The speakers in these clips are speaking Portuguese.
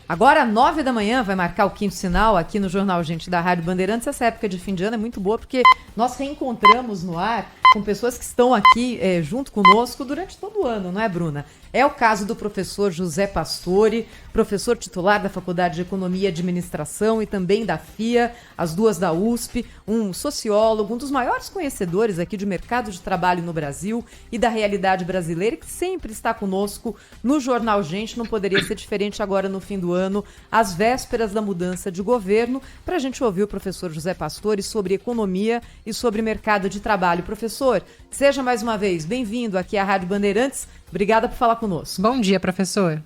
Agora, 9 da manhã, vai marcar o quinto sinal aqui no Jornal Gente da Rádio Bandeirantes. Essa época de fim de ano é muito boa porque nós reencontramos no ar com pessoas que estão aqui junto conosco durante todo o ano, não é, Bruna? É o caso do professor José Pastore, professor titular da Faculdade de Economia e Administração e também da FIA, as duas da USP, um sociólogo, um dos maiores conhecedores aqui de mercado de trabalho no Brasil e da realidade brasileira, que sempre está conosco no Jornal Gente. Não poderia ser diferente agora no fim do ano, às vésperas da mudança de governo, para a gente ouvir o professor José Pastore sobre economia e sobre mercado de trabalho. Professor, seja mais uma vez bem-vindo aqui à Rádio Bandeirantes. Obrigada por falar conosco. Bom dia, professor.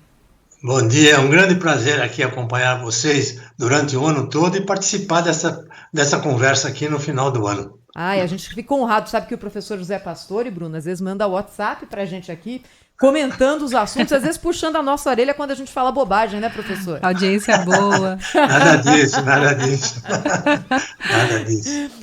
Bom dia, é um grande prazer aqui acompanhar vocês durante o ano todo e participar dessa conversa aqui no final do ano. A gente ficou honrado, sabe que o professor José Pastore, Bruno, às vezes manda WhatsApp pra gente aqui, comentando os assuntos, às vezes puxando a nossa orelha quando a gente fala bobagem, né, professor? Audiência boa. Nada disso. Nada disso.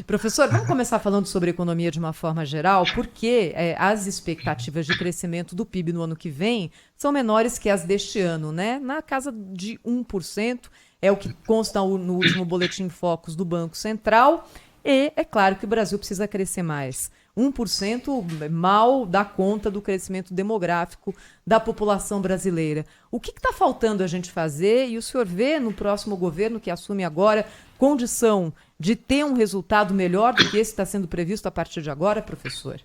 Professor, vamos começar falando sobre economia de uma forma geral, porque as expectativas de crescimento do PIB no ano que vem são menores que as deste ano, né? Na casa de 1%, é o que consta no último boletim Focus do Banco Central, e é claro que o Brasil precisa crescer mais. 1% mal dá conta do crescimento demográfico da população brasileira. O que está faltando a gente fazer? E o senhor vê no próximo governo que assume agora condição de ter um resultado melhor do que esse está sendo previsto a partir de agora, professor?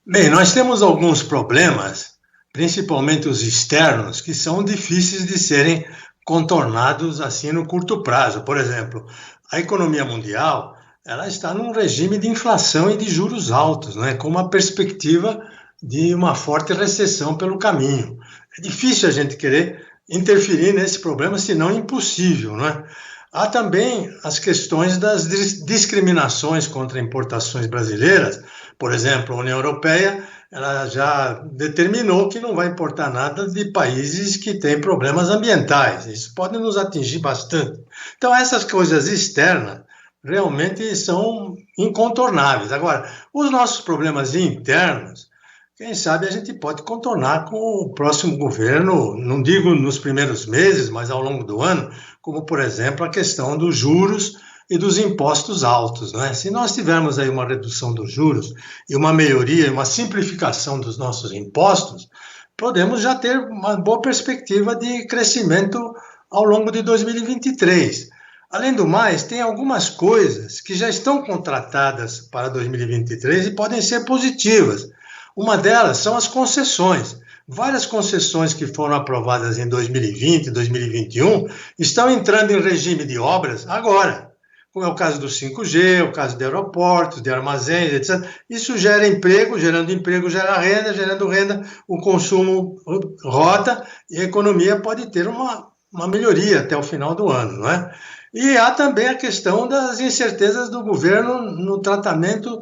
Bem, nós temos alguns problemas, principalmente os externos, que são difíceis de serem contornados assim no curto prazo. Por exemplo, a economia mundial, ela está num regime de inflação e de juros altos, né, com uma perspectiva de uma forte recessão pelo caminho. É difícil a gente querer interferir nesse problema, senão impossível, né? Há também as questões das discriminações contra importações brasileiras. Por exemplo, a União Europeia, ela já determinou que não vai importar nada de países que têm problemas ambientais. Isso pode nos atingir bastante. Então, essas coisas externas realmente são incontornáveis. Agora, os nossos problemas internos, quem sabe a gente pode contornar com o próximo governo, não digo nos primeiros meses, mas ao longo do ano, como, por exemplo, a questão dos juros e dos impostos altos, né? Se nós tivermos aí uma redução dos juros e uma melhoria, uma simplificação dos nossos impostos, podemos já ter uma boa perspectiva de crescimento ao longo de 2023. Além do mais, tem algumas coisas que já estão contratadas para 2023 e podem ser positivas. Uma delas são as concessões. Várias concessões que foram aprovadas em 2020 e 2021 estão entrando em regime de obras agora, como é o caso do 5G, o caso de aeroportos, de armazéns, etc. Isso gera emprego, gerando emprego gera renda, gerando renda, o consumo roda e a economia pode ter uma melhoria até o final do ano, não é? E há também a questão das incertezas do governo no tratamento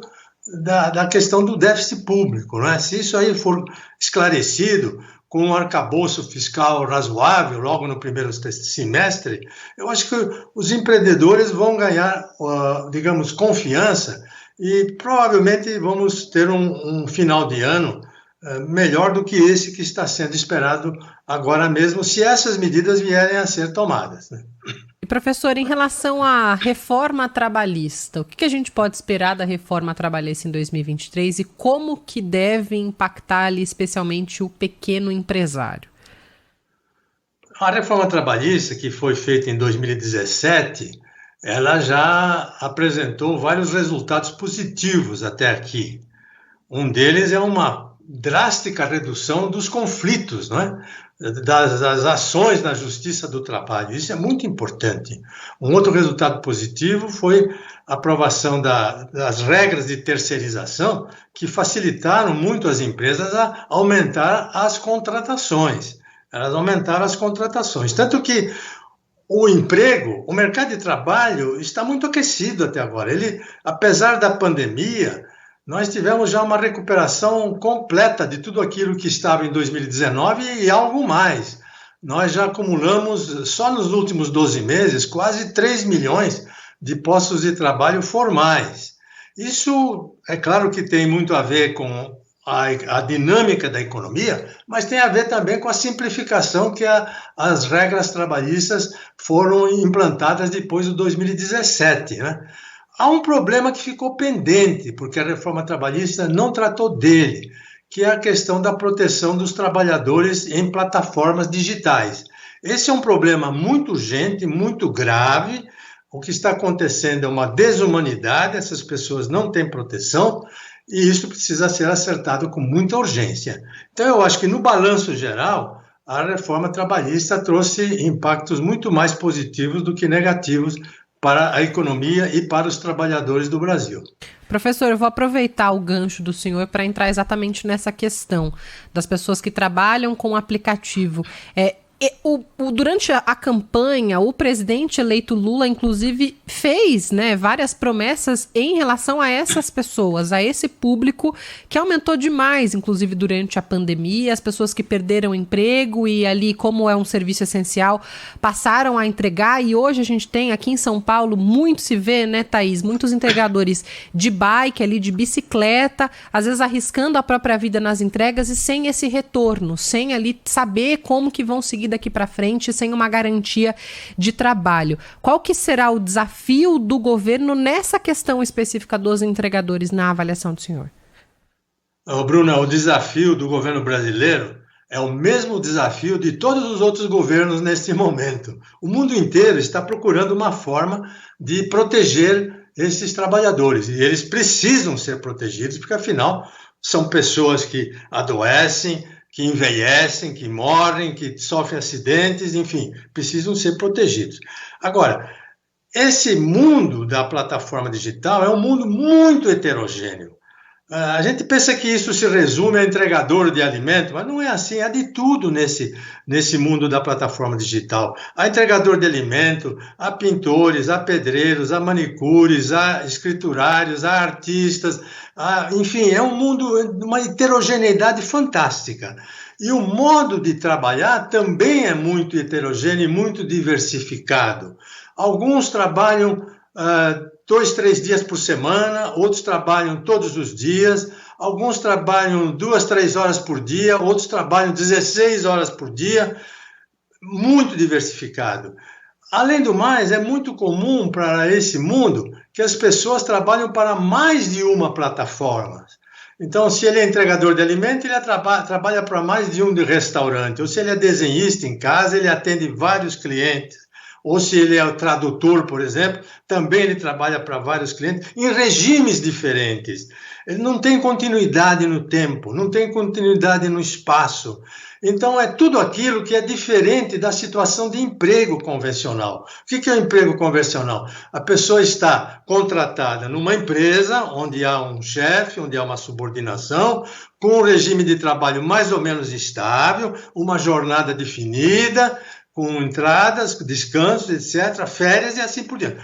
da questão do déficit público, né? Se isso aí for esclarecido com um arcabouço fiscal razoável logo no primeiro semestre, eu acho que os empreendedores vão ganhar, digamos, confiança e provavelmente vamos ter um final de ano melhor do que esse que está sendo esperado agora mesmo, se essas medidas vierem a ser tomadas, né? E, professor, em relação à reforma trabalhista, o que a gente pode esperar da reforma trabalhista em 2023 e como que deve impactar ali especialmente o pequeno empresário? A reforma trabalhista, que foi feita em 2017, ela já apresentou vários resultados positivos até aqui. Um deles é uma drástica redução dos conflitos, não é? Das ações na Justiça do Trabalho. Isso é muito importante. Um outro resultado positivo foi a aprovação das regras de terceirização, que facilitaram muito as empresas a aumentar as contratações. Elas aumentaram as contratações. Tanto que o emprego, o mercado de trabalho está muito aquecido até agora. Ele, apesar da pandemia, nós tivemos já uma recuperação completa de tudo aquilo que estava em 2019 e algo mais. Nós já acumulamos, só nos últimos 12 meses, quase 3 milhões de postos de trabalho formais. Isso, é claro que tem muito a ver com a dinâmica da economia, mas tem a ver também com a simplificação que as regras trabalhistas foram implantadas depois de 2017, né? Há um problema que ficou pendente, porque a reforma trabalhista não tratou dele, que é a questão da proteção dos trabalhadores em plataformas digitais. Esse é um problema muito urgente, muito grave. O que está acontecendo é uma desumanidade, essas pessoas não têm proteção, e isso precisa ser acertado com muita urgência. Então, eu acho que, no balanço geral, a reforma trabalhista trouxe impactos muito mais positivos do que negativos para a economia e para os trabalhadores do Brasil. Professor, eu vou aproveitar o gancho do senhor para entrar exatamente nessa questão das pessoas que trabalham com o aplicativo. Durante a campanha, o presidente eleito Lula, inclusive, fez, né, várias promessas em relação a essas pessoas, a esse público que aumentou demais, inclusive durante a pandemia, as pessoas que perderam emprego e ali, como é um serviço essencial, passaram a entregar. E hoje a gente tem aqui em São Paulo, muito se vê, né, Thaís, muitos entregadores de bike ali, de bicicleta, às vezes arriscando a própria vida nas entregas e sem esse retorno, sem ali saber como que vão seguir daqui para frente, sem uma garantia de trabalho. Qual que será o desafio do governo nessa questão específica dos entregadores, na avaliação do senhor? Bruna, o desafio do governo brasileiro é o mesmo desafio de todos os outros governos neste momento. O mundo inteiro está procurando uma forma de proteger esses trabalhadores, e eles precisam ser protegidos, porque afinal são pessoas que adoecem, que envelhecem, que morrem, que sofrem acidentes, enfim, precisam ser protegidos. Agora, esse mundo da plataforma digital é um mundo muito heterogêneo. A gente pensa que isso se resume a entregador de alimento, mas não é assim, há de tudo nesse mundo da plataforma digital. Há entregador de alimento, há pintores, há pedreiros, há manicures, há escriturários, há artistas, enfim, é um mundo, uma heterogeneidade fantástica. E o modo de trabalhar também é muito heterogêneo e muito diversificado. Alguns trabalham 2, 3 dias por semana, outros trabalham todos os dias, alguns trabalham 2, 3 horas por dia, outros trabalham 16 horas por dia, muito diversificado. Além do mais, é muito comum para esse mundo que as pessoas trabalham para mais de uma plataforma. Então, se ele é entregador de alimento, ele trabalha para mais de um restaurante, ou se ele é desenhista em casa, ele atende vários clientes. Ou se ele é o tradutor, por exemplo, também ele trabalha para vários clientes em regimes diferentes. Ele não tem continuidade no tempo, não tem continuidade no espaço. Então, é tudo aquilo que é diferente da situação de emprego convencional. O que é o emprego convencional? A pessoa está contratada numa empresa onde há um chefe, onde há uma subordinação, com um regime de trabalho mais ou menos estável, uma jornada definida, com entradas, descansos, etc., férias e assim por diante.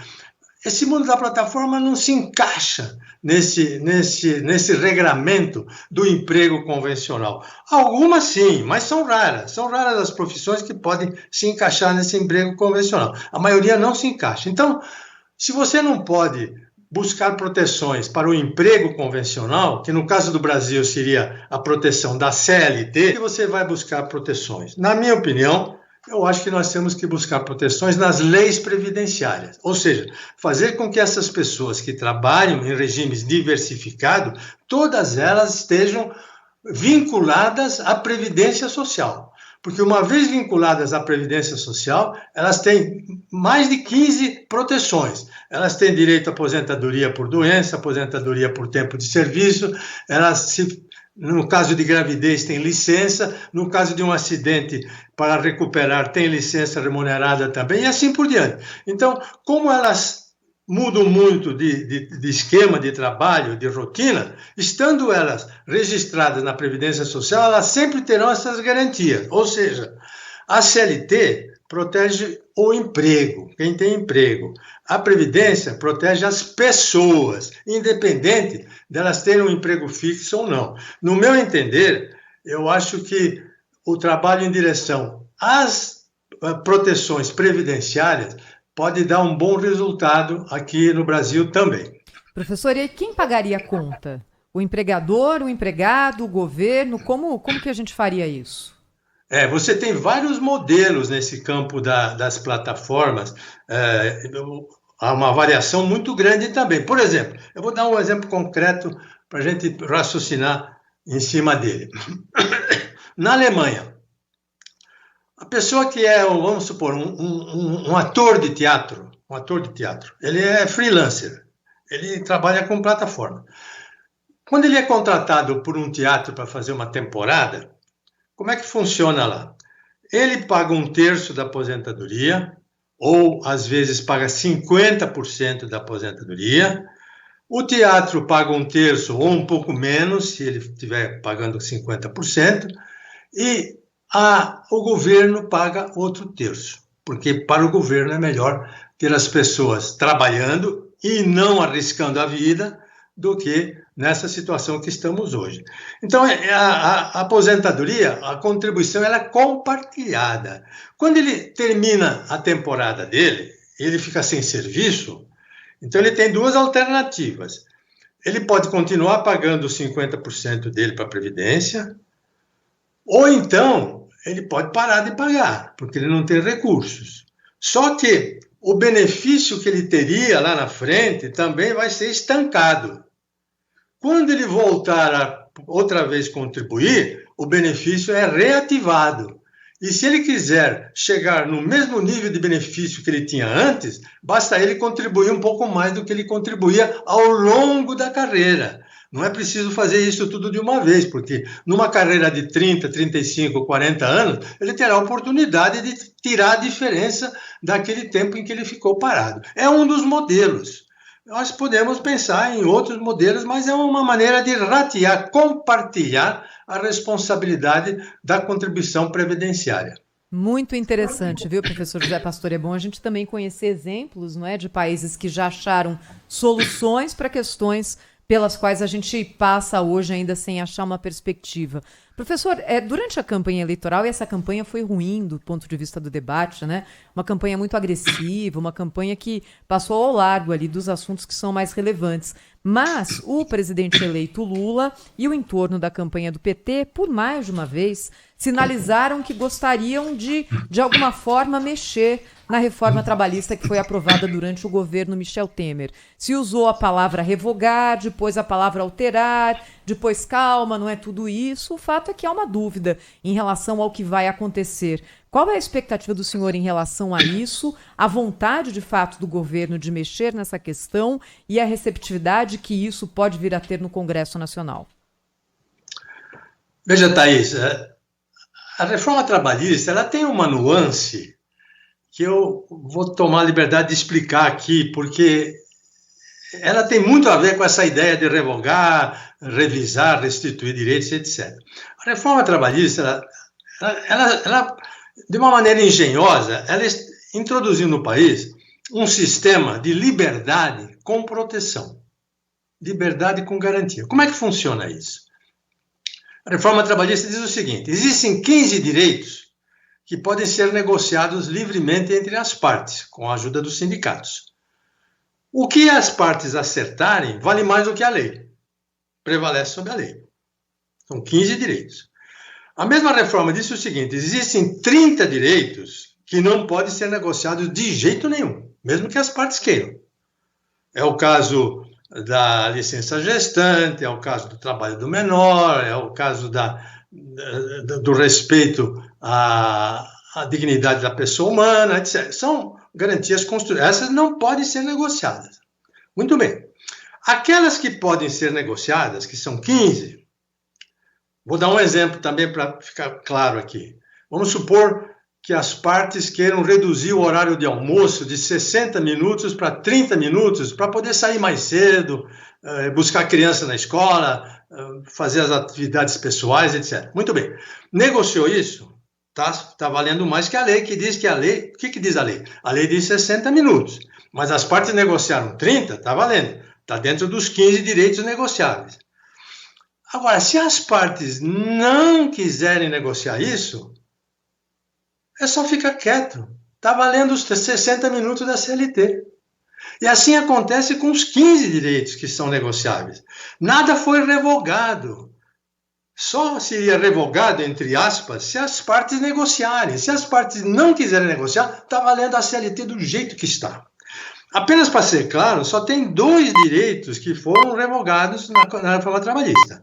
Esse mundo da plataforma não se encaixa nesse regramento do emprego convencional. Algumas sim, mas são raras. São raras as profissões que podem se encaixar nesse emprego convencional. A maioria não se encaixa. Então, se você não pode buscar proteções para o emprego convencional, que no caso do Brasil seria a proteção da CLT, você vai buscar proteções. Na minha opinião, eu acho que nós temos que buscar proteções nas leis previdenciárias, ou seja, fazer com que essas pessoas que trabalham em regimes diversificados, todas elas estejam vinculadas à Previdência Social. Porque uma vez vinculadas à Previdência Social, elas têm mais de 15 proteções. Elas têm direito à aposentadoria por doença, aposentadoria por tempo de serviço, no caso de gravidez, tem licença. No caso de um acidente, para recuperar, tem licença remunerada também, e assim por diante. Então, como elas mudam muito de esquema de trabalho, de rotina, estando elas registradas na Previdência Social, elas sempre terão essas garantias. Ou seja, a CLT protege o emprego, quem tem emprego. A Previdência protege as pessoas, independente delas terem um emprego fixo ou não. No meu entender, eu acho que o trabalho em direção às proteções previdenciárias pode dar um bom resultado aqui no Brasil também. Professor, e quem pagaria a conta? O empregador, o empregado, o governo, como que a gente faria isso? Você tem vários modelos nesse campo das plataformas. Há uma variação muito grande também. Por exemplo, eu vou dar um exemplo concreto para a gente raciocinar em cima dele. Na Alemanha, a pessoa que vamos supor, um ator de teatro, ele é freelancer, ele trabalha com plataforma. Quando ele é contratado por um teatro para fazer uma temporada, como é que funciona lá? Ele paga 1/3 da aposentadoria, ou às vezes paga 50% da aposentadoria. O teatro paga 1/3 ou um pouco menos, se ele estiver pagando 50%, e o governo paga outro terço, porque para o governo é melhor ter as pessoas trabalhando e não arriscando a vida do que nessa situação que estamos hoje. Então, a aposentadoria, a contribuição, ela é compartilhada. Quando ele termina a temporada dele, ele fica sem serviço, então ele tem duas alternativas. Ele pode continuar pagando 50% dele para a Previdência, ou então ele pode parar de pagar, porque ele não tem recursos. Só que o benefício que ele teria lá na frente também vai ser estancado. Quando ele voltar a outra vez contribuir, o benefício é reativado. E se ele quiser chegar no mesmo nível de benefício que ele tinha antes, basta ele contribuir um pouco mais do que ele contribuía ao longo da carreira. Não é preciso fazer isso tudo de uma vez, porque numa carreira de 30, 35, 40 anos, ele terá a oportunidade de tirar a diferença daquele tempo em que ele ficou parado. É um dos modelos. Nós podemos pensar em outros modelos, mas é uma maneira de ratear, compartilhar a responsabilidade da contribuição previdenciária. Muito interessante, viu, professor José Pastor? É bom a gente também conhecer exemplos, não é, de países que já acharam soluções para questões pelas quais a gente passa hoje ainda sem achar uma perspectiva. Professor, durante a campanha eleitoral, e essa campanha foi ruim do ponto de vista do debate, né? Uma campanha muito agressiva, uma campanha que passou ao largo ali dos assuntos que são mais relevantes. Mas o presidente eleito Lula e o entorno da campanha do PT, por mais de uma vez, sinalizaram que gostariam de alguma forma, mexer na reforma trabalhista que foi aprovada durante o governo Michel Temer. Se usou a palavra revogar, depois a palavra alterar, depois calma, não é tudo isso. O fato é que há uma dúvida em relação ao que vai acontecer. Qual é a expectativa do senhor em relação a isso, a vontade de fato do governo de mexer nessa questão e a receptividade que isso pode vir a ter no Congresso Nacional? Veja, Thaís, a reforma trabalhista ela tem uma nuance que eu vou tomar a liberdade de explicar aqui, porque ela tem muito a ver com essa ideia de revogar, revisar, restituir direitos, etc. A reforma trabalhista, ela de uma maneira engenhosa, ela introduziu no país um sistema de liberdade com proteção. Liberdade com garantia. Como é que funciona isso? A reforma trabalhista diz o seguinte: existem 15 direitos que podem ser negociados livremente entre as partes, com a ajuda dos sindicatos. O que as partes acertarem vale mais do que a lei. Prevalece sobre a lei. São 15 direitos. A mesma reforma disse o seguinte: existem 30 direitos que não podem ser negociados de jeito nenhum, mesmo que as partes queiram. É o caso da licença gestante, é o caso do trabalho do menor, é o caso do respeito à dignidade da pessoa humana, etc. São garantias construídas. Essas não podem ser negociadas. Muito bem. Aquelas que podem ser negociadas, que são 15, vou dar um exemplo também para ficar claro aqui. Vamos supor que as partes queiram reduzir o horário de almoço de 60 minutos para 30 minutos, para poder sair mais cedo, buscar criança na escola, fazer as atividades pessoais, etc. Muito bem. Negociou isso? Tá valendo mais que a lei, que diz que a lei... O que diz a lei? A lei diz 60 minutos. Mas as partes negociaram 30, está valendo. Está dentro dos 15 direitos negociáveis. Agora, se as partes não quiserem negociar isso, é só ficar quieto. Está valendo os 60 minutos da CLT. E assim acontece com os 15 direitos que são negociáveis. Nada foi revogado. Só seria revogado, entre aspas, se as partes negociarem. Se as partes não quiserem negociar, está valendo a CLT do jeito que está. Apenas para ser claro, só tem 2 direitos que foram revogados na reforma trabalhista.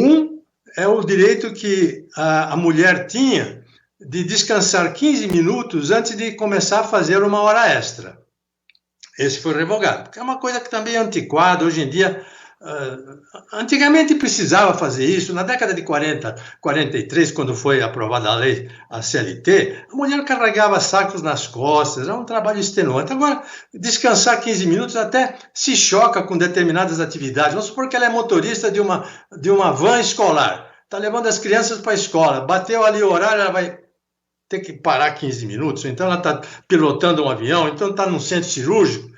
Um é o direito que a mulher tinha de descansar 15 minutos antes de começar a fazer uma hora extra. Esse foi revogado, porque é uma coisa que também é antiquada. Hoje em dia, antigamente precisava fazer isso. Na década de 40, 43, quando foi aprovada a lei, a CLT, a mulher carregava sacos nas costas, era um trabalho extenuante. Agora, descansar 15 minutos até se choca com determinadas atividades. Vamos supor que ela é motorista de uma van escolar, está levando as crianças para a escola, bateu ali o horário, ela vai ter que parar 15 minutos, então ela está pilotando um avião, então está num centro cirúrgico.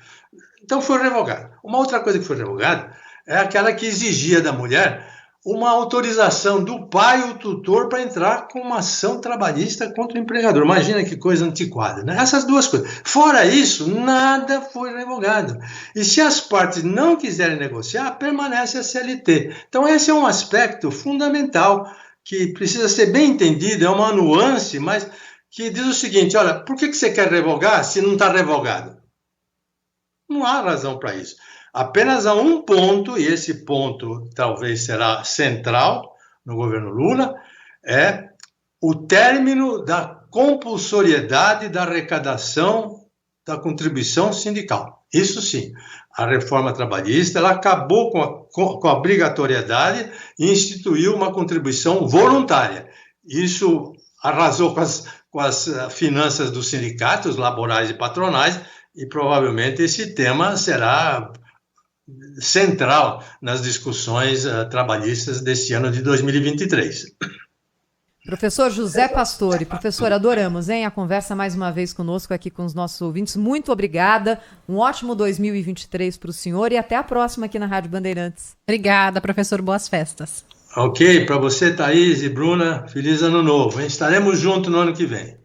Então foi revogado. Uma outra coisa que foi revogada é aquela que exigia da mulher uma autorização do pai ou tutor para entrar com uma ação trabalhista contra o empregador. Imagina que coisa antiquada, né? Essas 2 coisas. Fora isso, nada foi revogado. E se as partes não quiserem negociar, permanece a CLT. Então esse é um aspecto fundamental que precisa ser bem entendido, é uma nuance, mas que diz o seguinte: olha, por que você quer revogar se não está revogado? Não há razão para isso. Apenas há um ponto, e esse ponto talvez será central no governo Lula, é o término da compulsoriedade da arrecadação da contribuição sindical. Isso sim, a reforma trabalhista ela acabou com a obrigatoriedade e instituiu uma contribuição voluntária. Isso arrasou com as finanças dos sindicatos laborais e patronais, e provavelmente esse tema será central nas discussões trabalhistas deste ano de 2023. Professor José Pastore, professor, adoramos, hein? A conversa mais uma vez conosco aqui com os nossos ouvintes. Muito obrigada. Um ótimo 2023 para o senhor e até a próxima aqui na Rádio Bandeirantes. Obrigada, professor. Boas festas. Ok, para você, Thaís e Bruna, feliz ano novo. Hein? Estaremos juntos no ano que vem.